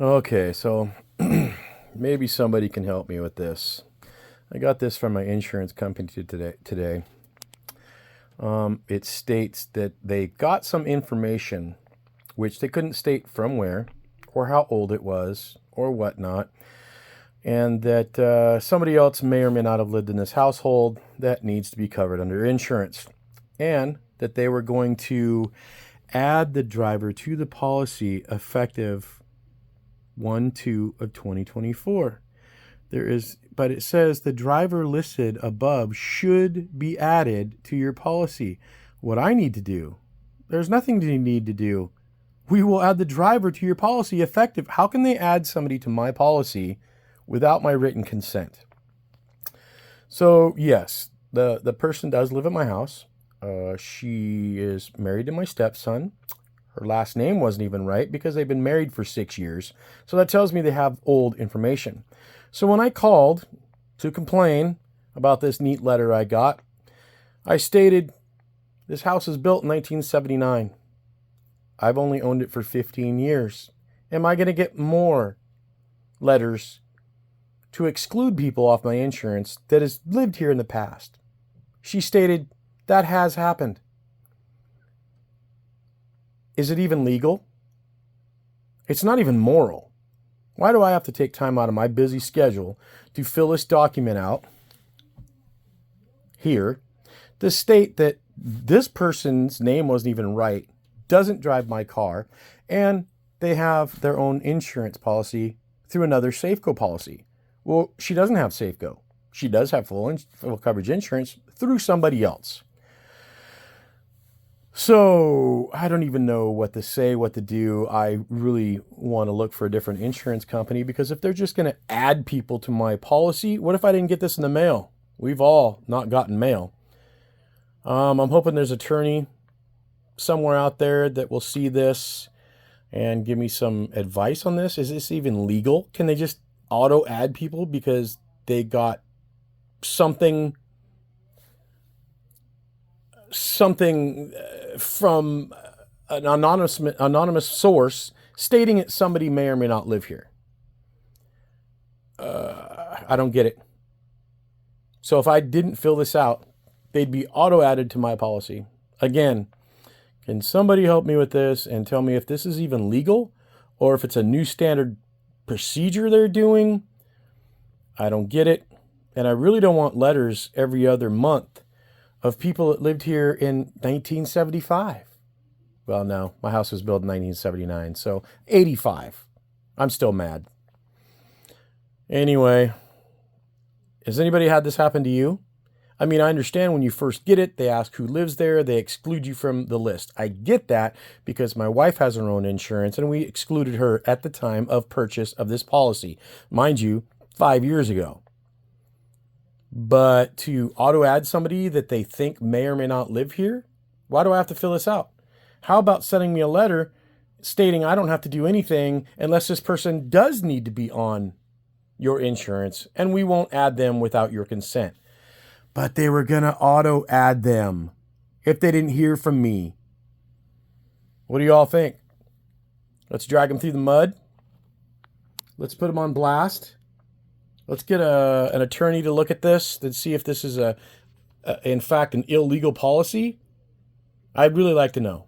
Okay, so maybe somebody can help me with this. I got this from my insurance company today. It states that they got some information, which they couldn't state from where, or how old it was, or whatnot, and that somebody else may or may not have lived in this household that needs to be covered under insurance, and that they were going to add the driver to the policy effective 1/2 of 2024. But it says the driver listed above should be added to your policy. What I need to do, there's nothing you need to do. We will add the driver to your policy effective. How can they add somebody to my policy without my written consent? So yes, the person does live at my house. She is married to my stepson. Her last name wasn't even right because they've been married for 6 years. So that tells me they have old information. So when I called to complain about this neat letter I got, I stated, this house was built in 1979. I've only owned it for 15 years. Am I going to get more letters to exclude people off my insurance that has lived here in the past? She stated, that has happened. Is it even legal? It's not even moral. Why do I have to take time out of my busy schedule to fill this document out here to state that this person's name wasn't even right, doesn't drive my car, and they have their own insurance policy through another Safeco policy? Well, she doesn't have Safeco. She does have full coverage insurance through somebody else. So I don't even know what to say, what to do. I really want to look for a different insurance company, because if they're just going to add people to my policy, what if I didn't get this in the mail? We've all not gotten mail. I'm hoping there's an attorney somewhere out there that will see this and give me some advice on this. Is this even legal? Can they just auto add people because they got something from an anonymous source stating that somebody may or may not live here? I don't get it. So if I didn't fill this out, they'd be auto added to my policy. Again, can somebody help me with this and tell me if this is even legal or if it's a new standard procedure they're doing? I don't get it. And I really don't want letters every other month of people that lived here in 1975. Well, no, my house was built in 1979, so 85. I'm still mad. Anyway, has anybody had this happen to you? I mean, I understand when you first get it, they ask who lives there, they exclude you from the list. I get that because my wife has her own insurance and we excluded her at the time of purchase of this policy. Mind you, 5 years ago. But to auto add somebody that they think may or may not live here, why do I have to fill this out? How about sending me a letter stating I don't have to do anything unless this person does need to be on your insurance and we won't add them without your consent? But they were going to auto add them if they didn't hear from me. What do you all think? Let's drag them through the mud. Let's put them on blast. Let's get an attorney to look at this and see if this is in fact, an illegal policy. I'd really like to know.